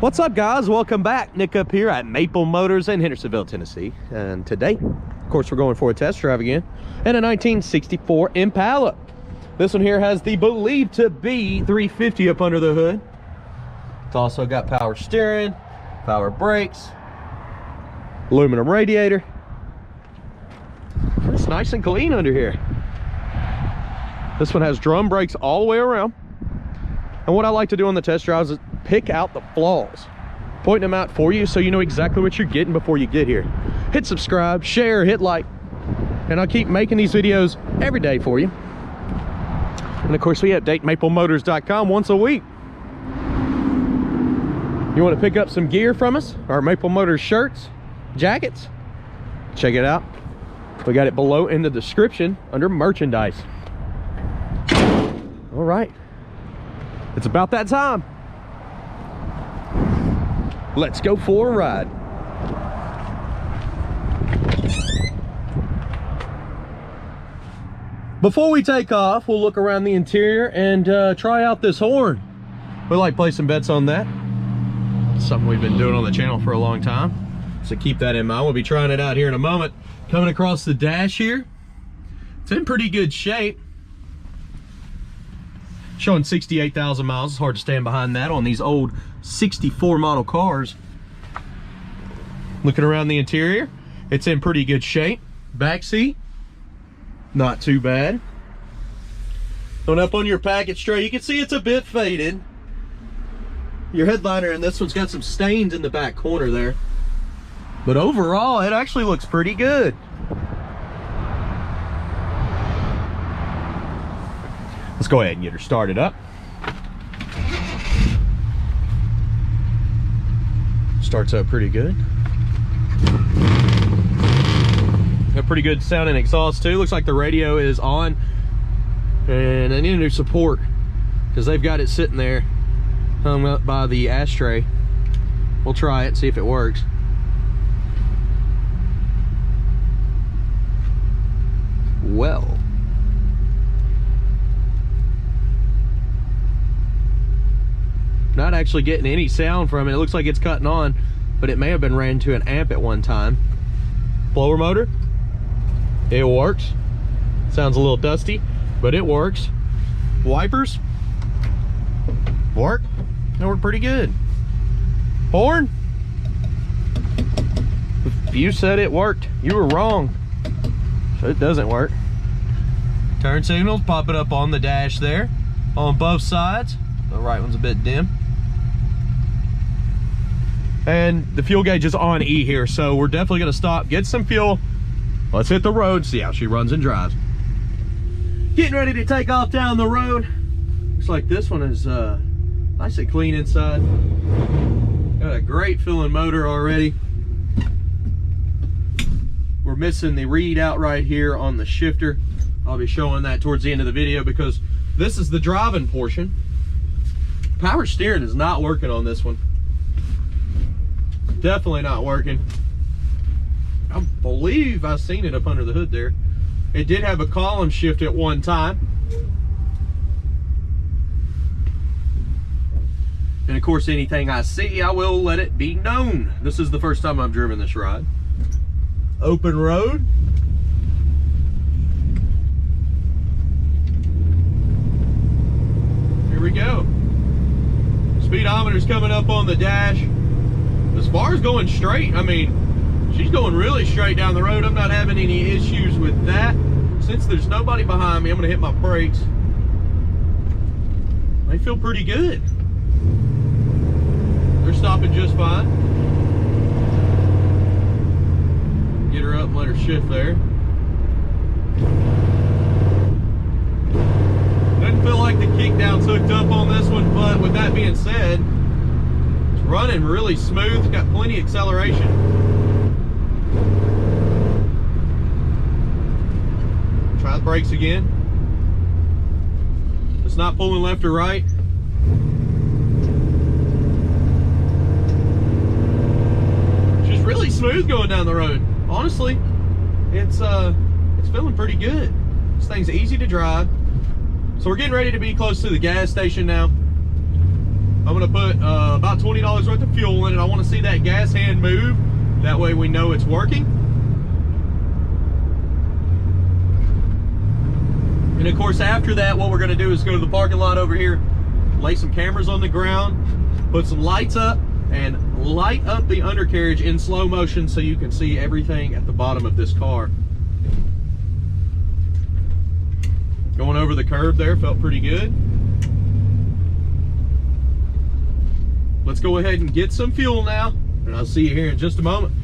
What's up, guys? Welcome back. Nick up here at Maple Motors in Hendersonville, Tennessee. And today, of course, we're going for a test drive again in a 1964 Impala. This one here has the believed to be 350 up under the hood. It's also got power steering, power brakes, aluminum radiator. It's nice and clean under here. This one has drum brakes all the way around. And what I like to do on the test drives is pick out the flaws, point them out for you so you know exactly what you're getting before you get here. Hit subscribe, share, hit like, and I'll keep making these videos every day for you. And of course, we update maplemotors.com once a week. You want to pick up some gear from us, our Maple Motors shirts, jackets, check it out. We got it below in the description under merchandise. All right, it's about that time. Let's go for a ride. Before we take off, we'll look around the interior and try out this horn. We like placing bets on that. It's something we've been doing on the channel for a long time, so keep that in mind. We'll be trying it out here in a moment. Coming across the dash here, it's in pretty good shape. Showing 68,000 miles. It's hard to stand behind that on these old 64 model cars. Looking around the interior, it's in pretty good shape. Back seat, not too bad. Going up on your package tray, you can see it's a bit faded. Your headliner in this one's got some stains in the back corner there. But overall, it actually looks pretty good. Let's go ahead and get her started up. Starts up pretty good. Got pretty good sounding exhaust too. Looks like the radio is on. And they need a new support because they've got it sitting there hung up by the ashtray. We'll try it, see if it works. Well, not actually getting any sound from it. It looks like it's cutting on, but it may have been ran to an amp at one time. Blower motor, it works. Sounds a little dusty, but it works. Wipers work. They work pretty good. Horn, if you said it worked, you were wrong. So it doesn't work. Turn signals popping up on the dash there on both sides. The right one's a bit dim. And the fuel gauge is on E here, so we're definitely gonna stop, get some fuel. Let's hit the road, see how she runs and drives. Getting ready to take off down the road. Looks like this one is nice and clean inside. Got a great feeling motor already. We're missing the readout right here on the shifter. I'll be showing that towards the end of the video because this is the driving portion. Power steering is not working on this one. Definitely not working. I believe I've seen it up under the hood there. It did have a column shift at one time. And of course, anything I see, I will let it be known. This is the first time I've driven this ride. Open road. Here we go. Speedometer's coming up on the dash. As far as going straight, I mean, she's going really straight down the road. I'm not having any issues with that. Since there's nobody behind me, I'm gonna hit my brakes. They feel pretty good. They're stopping just fine. Get her up and let her shift there. Doesn't feel like the kickdown's hooked up on this one, but with that being said, it's running really smooth. It's got plenty of acceleration. Try the brakes again. It's not pulling left or right. She's really smooth going down the road. Honestly, it's feeling pretty good. This thing's easy to drive. So we're getting ready to be close to the gas station now. I'm gonna put about $20 worth of fuel in it. I want to see that gas hand move. That way we know it's working. And of course, after that, what we're gonna do is go to the parking lot over here, lay some cameras on the ground, put some lights up, and light up the undercarriage in slow motion so you can see everything at the bottom of this car. Going over the curb there felt pretty good. Let's go ahead and get some fuel now, and I'll see you here in just a moment.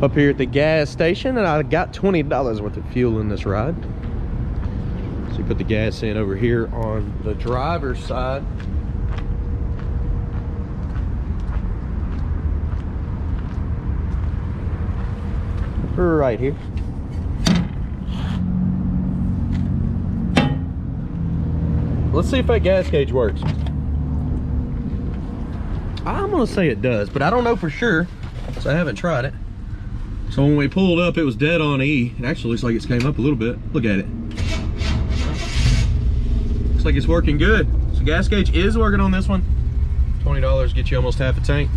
Up here at the gas station, and I got $20 worth of fuel in this ride. So you put the gas in over here on the driver's side. Right here. Let's see if that gas gauge works. I'm gonna say it does, but I don't know for sure, so I haven't tried it. So when we pulled up, it was dead on E. It actually looks like it's came up a little bit. Look at it. Looks like it's working good. So gas gauge is working on this one. $20 gets you almost half a tank.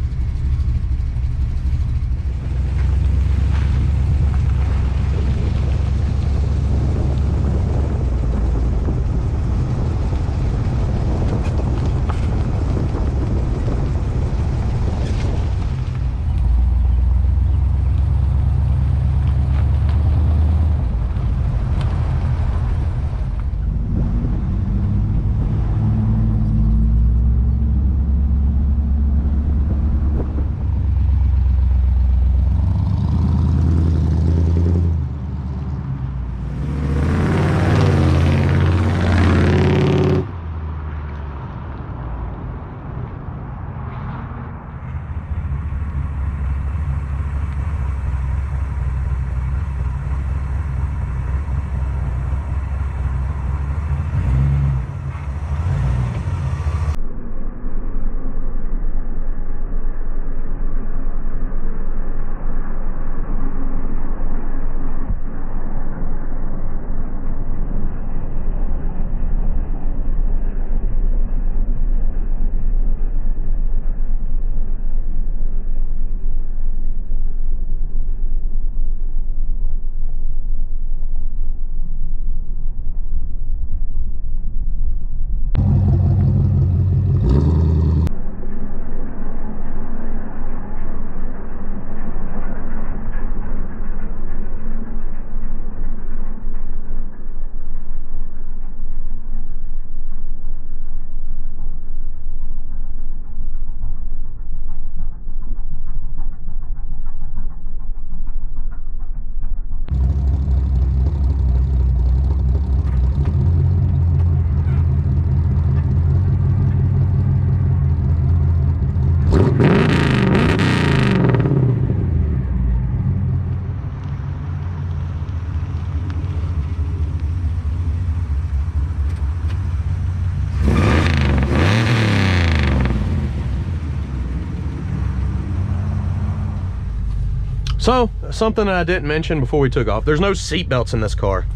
So, something that I didn't mention before we took off, there's no seat belts in this car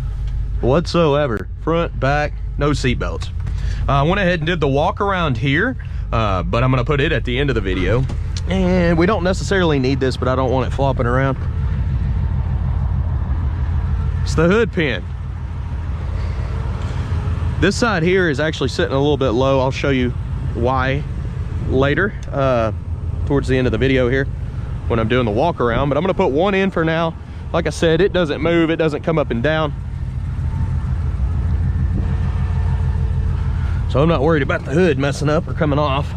whatsoever. Front, back, no seat belts. I went ahead and did the walk around here, but I'm gonna put it at the end of the video. And we don't necessarily need this, but I don't want it flopping around. It's the hood pin. This side here is actually sitting a little bit low. I'll show you why later, towards the end of the video here, when I'm doing the walk around, but I'm gonna put one in for now. Like I said, it doesn't move, it doesn't come up and down. So I'm not worried about the hood messing up or coming off.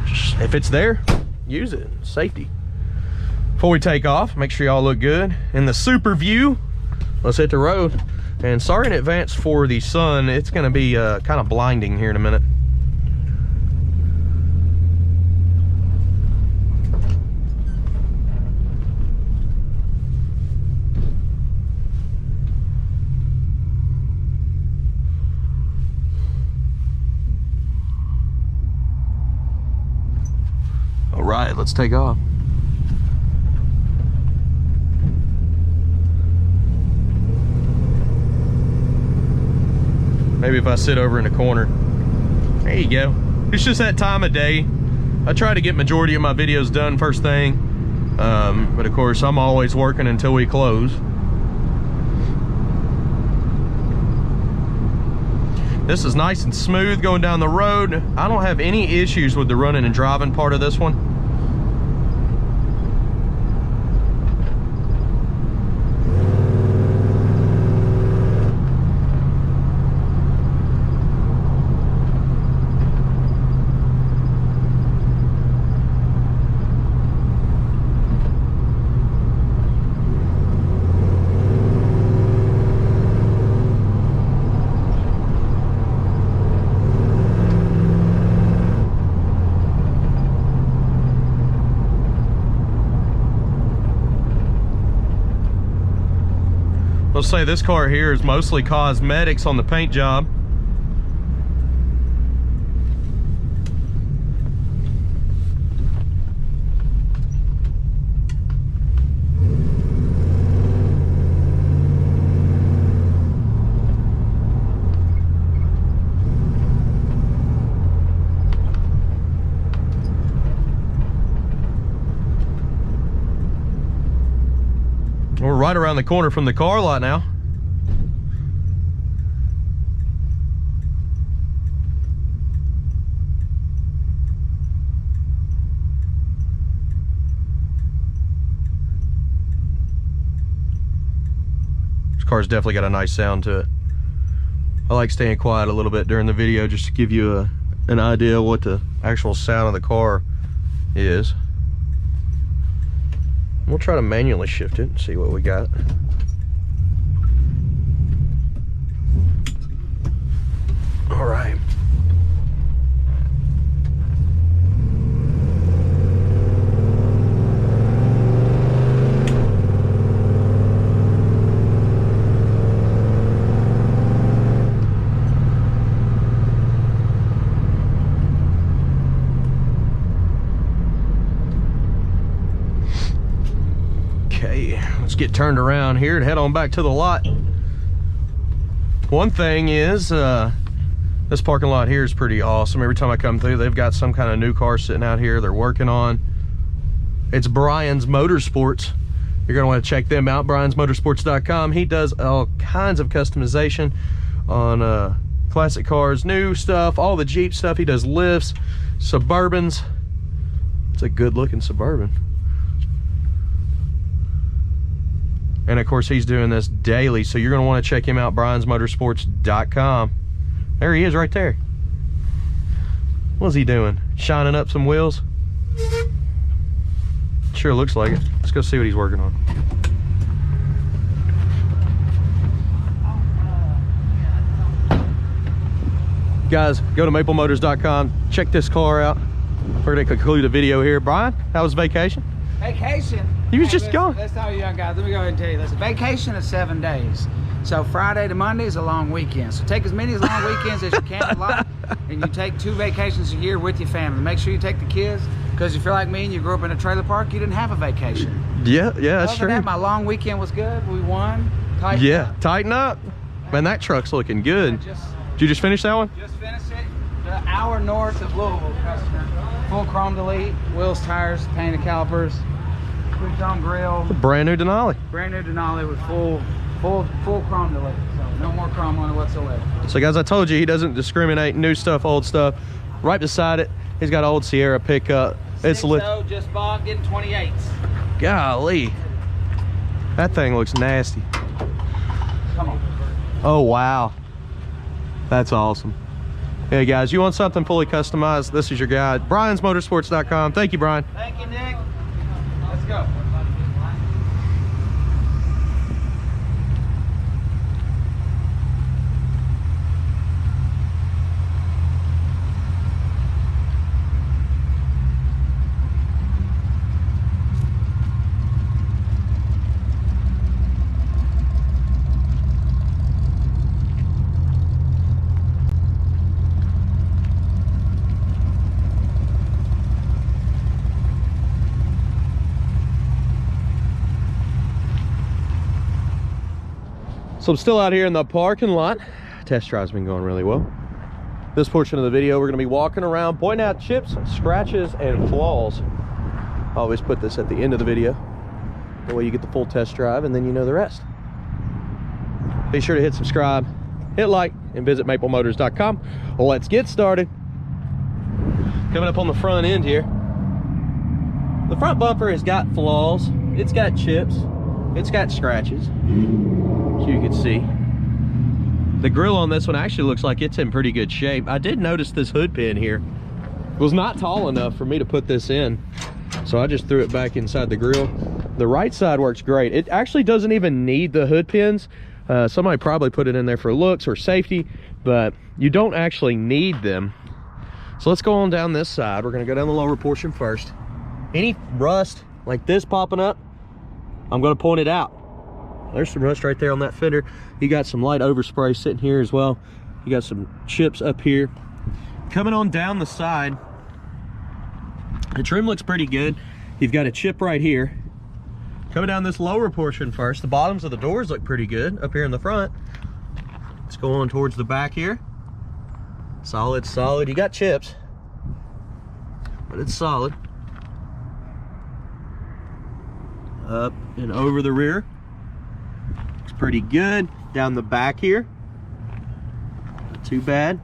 Just, if it's there, use it, safety. Before we take off, make sure y'all look good. In the super view, let's hit the road. And sorry in advance for the sun, it's gonna be kind of blinding here in a minute. All right, let's take off. Maybe if I sit over in the corner. There you go. It's just that time of day. I try to get majority of my videos done first thing. But of course, I'm always working until we close. This is nice and smooth going down the road. I don't have any issues with the running and driving part of this one. Let's say this car here is mostly cosmetics on the paint job. We're right around the corner from the car lot now. This car's definitely got a nice sound to it. I like staying quiet a little bit during the video just to give you an idea of what the actual sound of the car is. We'll try to manually shift it and see what we got. All right. Okay, let's get turned around here and head on back to the lot. One thing is, this parking lot here is pretty awesome. Every time I come through, they've got some kind of new car sitting out here they're working on. It's Brian's Motorsports. You're gonna want to check them out, briansmotorsports.com. He does all kinds of customization on classic cars, new stuff, all the Jeep stuff. He does lifts, Suburbans. It's a good looking Suburban. And of course, he's doing this daily, so you're going to want to check him out, briansmotorsports.com. There he is right there. What's he doing? Shining up some wheels? Sure looks like it. Let's go see what he's working on. Guys, go to maplemotors.com. Check this car out. We're going to conclude the video here. Brian, how was vacation? Vacation? You was just gone. Let's tell you young guys, let me go ahead and tell you this. Vacation is 7 days. So Friday to Monday is a long weekend. So take as many long weekends as you can a lot, and you take 2 vacations a year with your family. Make sure you take the kids, because if you're like me and you grew up in a trailer park, you didn't have a vacation. Yeah, that's true. Other than that, my long weekend was good. We won. Tighten up. Man, that truck's looking good. Did you just finish that one? Just finished it. The hour north of Louisville, customer. Full chrome delete, wheels, tires, painted calipers, quick dome grill. A brand new Denali. Brand new Denali with full chrome delete. So no more chrome on it whatsoever. So guys, I told you he doesn't discriminate, new stuff, old stuff. Right beside it, he's got an old Sierra pickup. It's lit. Just bought, getting 28s. Golly, that thing looks nasty. Come on. Oh wow, that's awesome. Hey guys, you want something fully customized? This is your guy, briansmotorsports.com. Thank you, Brian. Thank you, Nick. Let's go. So I'm still out here in the parking lot test drive's been going really well. This portion of the video, we're going to be walking around, pointing out chips, scratches, and flaws. I always put this at the end of the video. That way you get the full test drive, and then you know the rest. Be sure to hit subscribe, hit like, and visit maplemotors.com. Well, let's get started. Coming up on the front end here. The front bumper has got flaws. It's got chips. It's got scratches, so you can see. The grill on this one actually looks like it's in pretty good shape. I did notice this hood pin here was not tall enough for me to put this in, so I just threw it back inside the grill. The right side works great. It actually doesn't even need the hood pins. Somebody probably put it in there for looks or safety, but you don't actually need them. So let's go on down this side. We're gonna go down the lower portion first. Any rust like this popping up, I'm gonna point it out. There's some rust right there on that fender. You got some light overspray sitting here as well. You got some chips up here. Coming on down the side, the trim looks pretty good. You've got a chip right here. Coming down this lower portion first, the bottoms of the doors look pretty good up here in the front. Let's go on towards the back here. Solid, solid. You got chips, but it's solid. Up and over the rear. Looks pretty good. Down the back here, not too bad.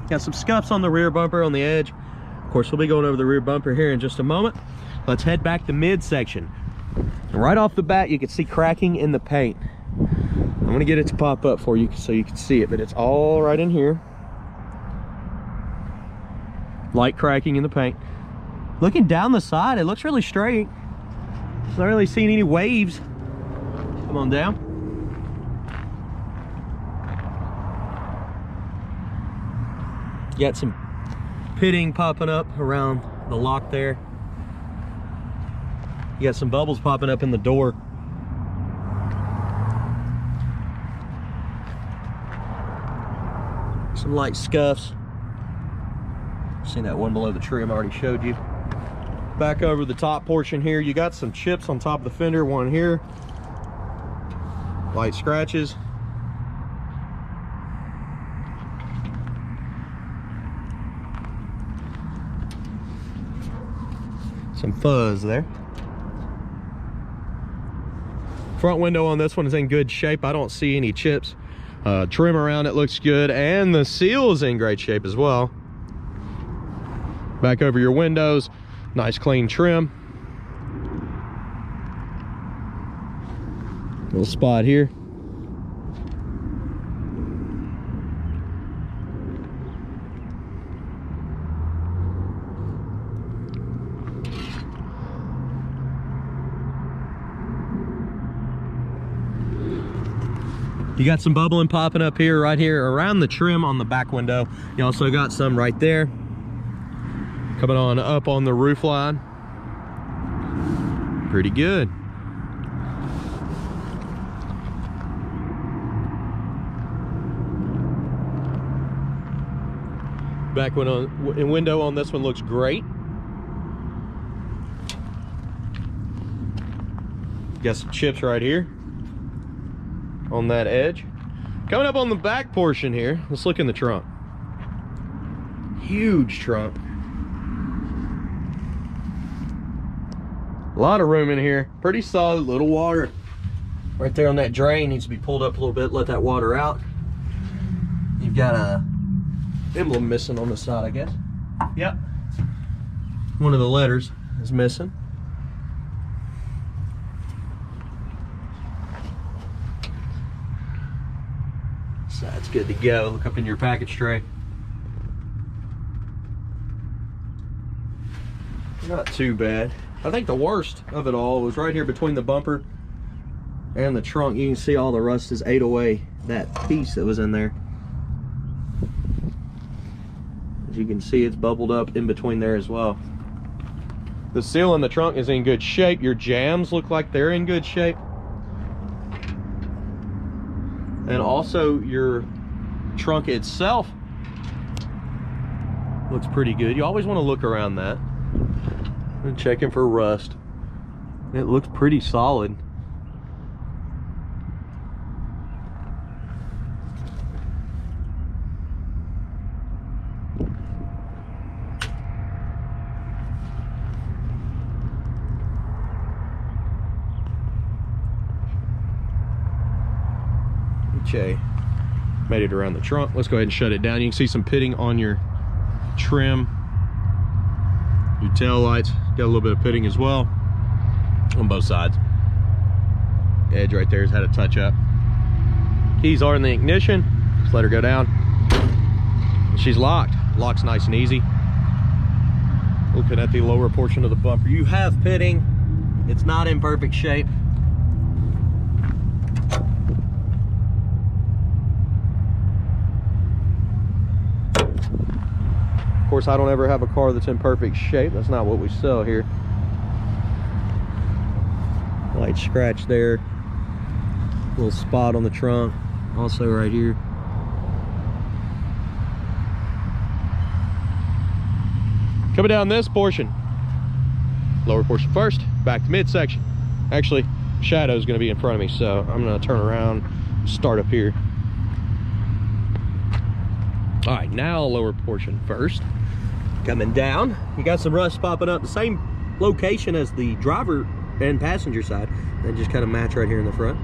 Got some scuffs on the rear bumper on the edge. Of course, we'll be going over the rear bumper here in just a moment. Let's head back to midsection. Right off the bat, you can see cracking in the paint. I'm gonna get it to pop up for you so you can see it, but it's all right in here. Light cracking in the paint. Looking down the side, it looks really straight. Not really seeing any waves. Come on down. Got some pitting popping up around the lock there. You got some bubbles popping up in the door. Some light scuffs. Seen that one below the trim I already showed you. Back over the top portion here, you got some chips on top of the fender, one here. Light scratches. Some fuzz there. Front window on this one is in good shape. I don't see any chips. Trim around it looks good, and the seal is in great shape as well. Back over your windows, nice clean trim. Little spot here. You got some bubbling popping up here, right here around the trim on the back window. You also got some right there. Coming on up on the roof line. Pretty good. Back window on this one looks great. Got some chips right here on that edge. Coming up on the back portion here, let's look in the trunk. Huge trunk. A lot of room in here. Pretty solid. Little water right there on that drain needs to be pulled up a little bit, let that water out. You've got a emblem missing on the side, I guess. Yep. One of the letters is missing. So that's good to go. Look up in your package tray. Not too bad. I think the worst of it all was right here between the bumper and the trunk. You can see all the rust has ate away that piece that was in there. As you can see, it's bubbled up in between there as well. The seal in the trunk is in good shape. Your jams look like they're in good shape. And also your trunk itself looks pretty good. You always want to look around that and checking for rust. It looks pretty solid. Okay, made it around the trunk. Let's go ahead and shut it down. You can see some pitting on your trim, your tail lights. Got a little bit of pitting as well on both sides. Edge right there has had a touch up. Keys are in the ignition. Just let her go down. She's locked. Locks nice and easy. Looking at the lower portion of the bumper, you have pitting. It's not in perfect shape. Of course, I don't ever have a car that's in perfect shape. That's not what we sell here. Light scratch there. Little spot on the trunk. Also right here. Coming down this portion. Lower portion first, back to midsection. Actually, shadow is going to be in front of me, so I'm going to turn around, start up here. All right, now lower portion first. Coming down, you got some rust popping up, the same location as the driver and passenger side. They just kind of match right here in the front.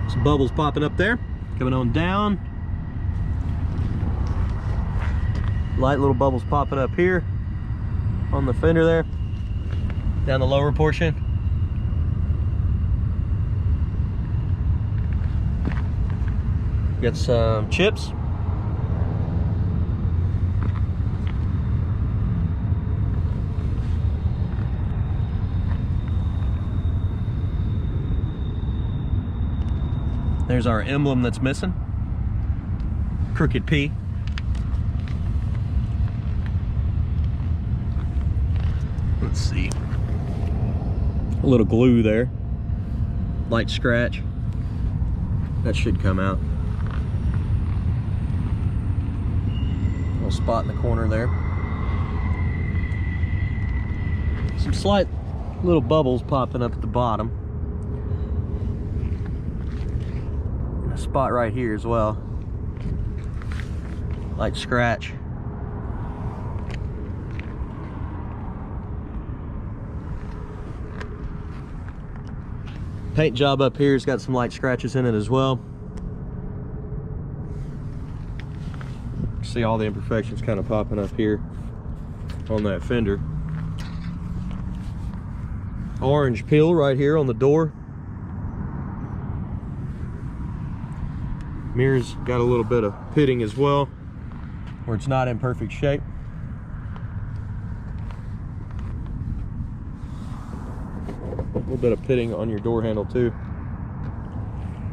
Some bubbles popping up there. Coming on down. Light little bubbles popping up here on the fender there. Down the lower portion. Got some chips. There's our emblem that's missing. Crooked P. Let's see. A little glue there. Light scratch. That should come out. Little spot in the corner there. Some slight little bubbles popping up at the bottom. A spot right here as well. Light scratch. Paint job up here has got some light scratches in it as well. See all the imperfections kind of popping up here on that fender. Orange peel right here on the door. Mirror's got a little bit of pitting as well, where it's not in perfect shape. A little bit of pitting on your door handle too.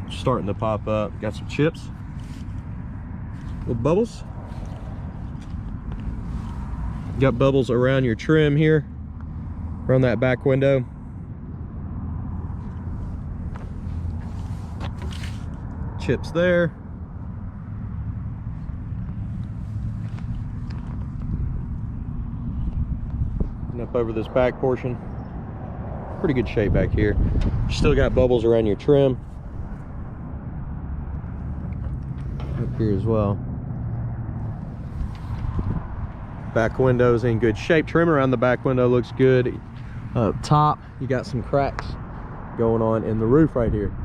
Starting to pop up. Got some chips. Little bubbles. Got bubbles around your trim here, around that back window. Chips there. And up over this back portion. Pretty good shape back here. Still got bubbles around your trim. Up here as well. Back window's in good shape. Trim around the back window looks good. Up top, you got some cracks going on in the roof right here.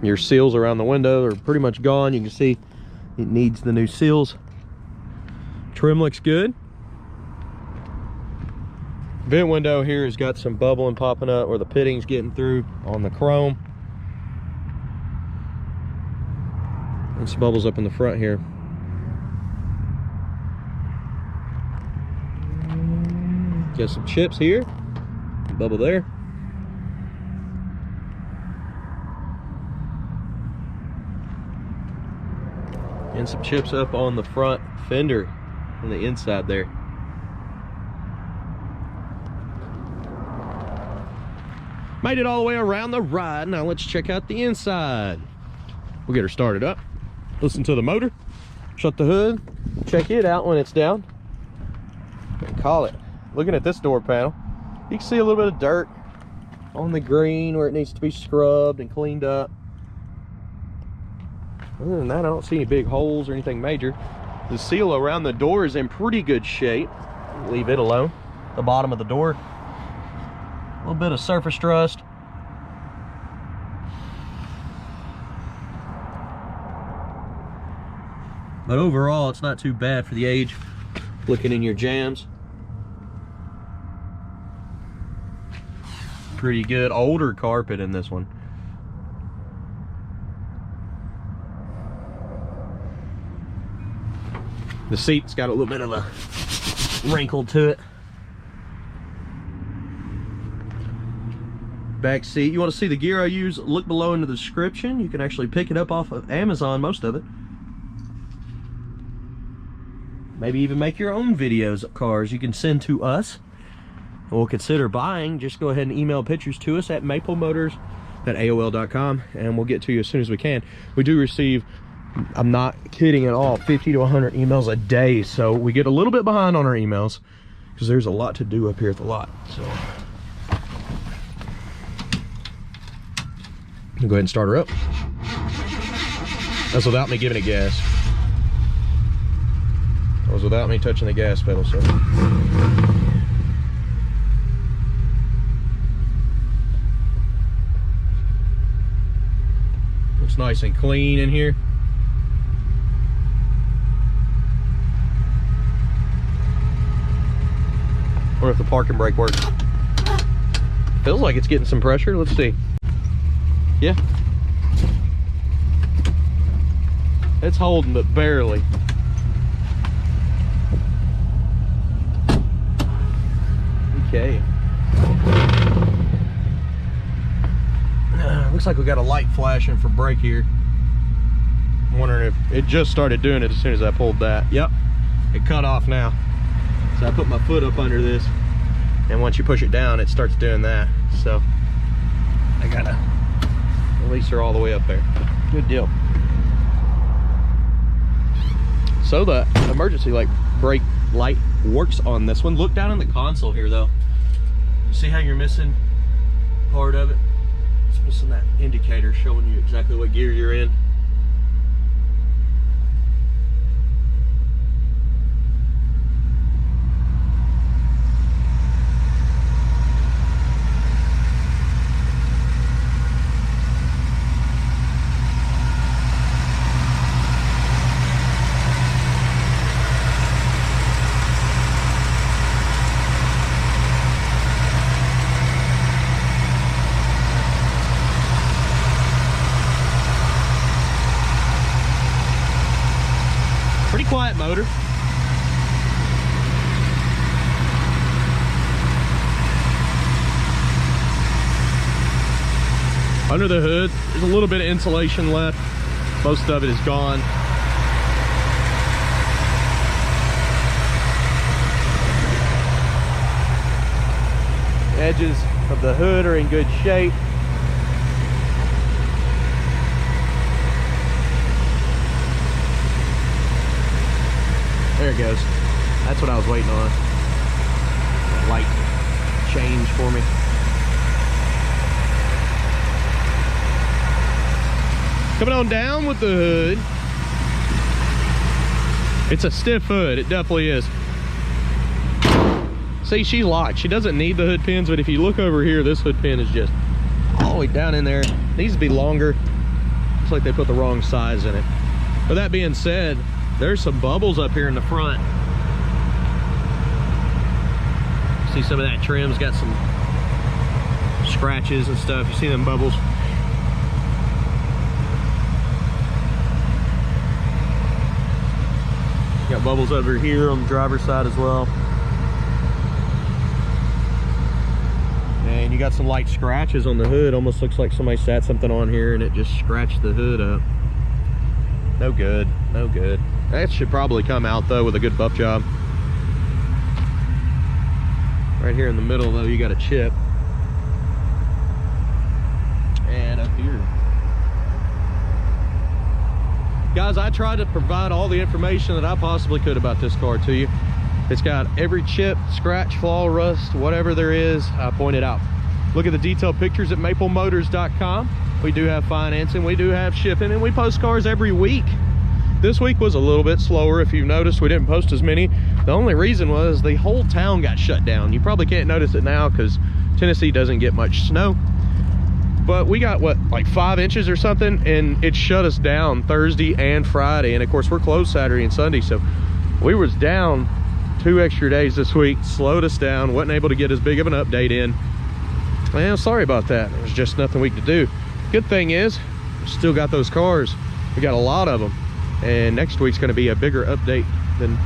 Your seals around the window are pretty much gone. You can see it needs the new seals. Trim looks good. Vent window here has got some bubbling popping up where the pitting's getting through on the chrome. And some bubbles up in the front here. Got some chips here. Bubble there. And some chips up on the front fender on the inside there. Made it all the way around the ride. Now let's check out the inside. We'll get her started up. Listen to the motor. Shut the hood. Check it out when it's down. And call it. Looking at this door panel, you can see a little bit of dirt on the green where it needs to be scrubbed and cleaned up. Other than that, I don't see any big holes or anything major. The seal around the door is in pretty good shape. Leave it alone. The bottom of the door, little bit of surface rust. But overall, it's not too bad for the age. Looking in your jams, pretty good. Older carpet in this one. The seat's got a little bit of a wrinkle to it. Back seat. You want to see the gear I use? Look below in the description. You can actually pick it up off of Amazon, most of it. Maybe even make your own videos of cars you can send to us. We'll consider buying. Just go ahead and email pictures to us at maplemotors@aol.com, and we'll get to you as soon as we can. We do receive, I'm not kidding at all, 50 to 100 emails a day, so we get a little bit behind on our emails because there's a lot to do up here at the lot. So I'll go ahead and start her up. That's without me giving it gas. That was without me touching the gas pedal, so. Looks nice and clean in here. Wonder if the parking brake works. Feels like it's getting some pressure. Let's see. Yeah. It's holding, but barely. Okay. Looks like we got a light flashing for brake here. I'm wondering if it just started doing it as soon as I pulled that. Yep, it cut off now. So I put my foot up under this, and once you push it down, it starts doing that. So I gotta release her all the way up there. Good deal. So the emergency brake light works on this one. Look down in the console here though. See how you're missing part of it? It's missing that indicator showing you exactly what gear you're in. Pretty quiet motor. Under the hood, there's a little bit of insulation left. Most of it is gone. The edges of the hood are in good shape. There it goes. That's what I was waiting on. Light change for me. Coming on down with the hood. It's a stiff hood, it definitely is. See, she's locked. She doesn't need the hood pins, but if you look over here, this hood pin is just all the way down in there. It needs to be longer. Looks like they put the wrong size in it. But that being said, there's some bubbles up here in the front. See some of that trim's got some scratches and stuff. You see them bubbles? Got bubbles over here on the driver's side as well. And you got some light scratches on the hood. Almost looks like somebody sat something on here and it just scratched the hood up. No good, no good. That should probably come out though with a good buff job. Right here in the middle though, you got a chip. And up here. Guys, I tried to provide all the information that I possibly could about this car to you. It's got every chip, scratch, flaw, rust, whatever there is, I pointed out. Look at the detailed pictures at maplemotors.com. We do have financing, we do have shipping, and we post cars every week. This week was a little bit slower. If you've noticed, we didn't post as many. The only reason was the whole town got shut down. You probably can't notice it now because Tennessee doesn't get much snow, but we got what, like 5 inches or something, and it shut us down Thursday and Friday. And of course we're closed Saturday and Sunday, so we was down 2 extra days this week. Slowed us down, wasn't able to get as big of an update in. Well, sorry about that. There's just nothing we could do. Good thing is we still got those cars. We got a lot of them, and next week's going to be a bigger update than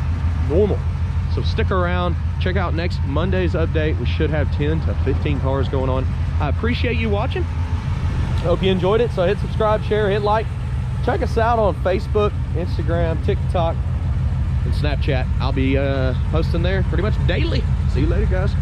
normal. So stick around, check out next Monday's update. We should have 10 to 15 cars going on. I appreciate you watching. I hope you enjoyed it. So hit subscribe, share, hit like. Check us out on Facebook, Instagram, TikTok, and Snapchat. I'll be posting there pretty much daily. See you later, guys.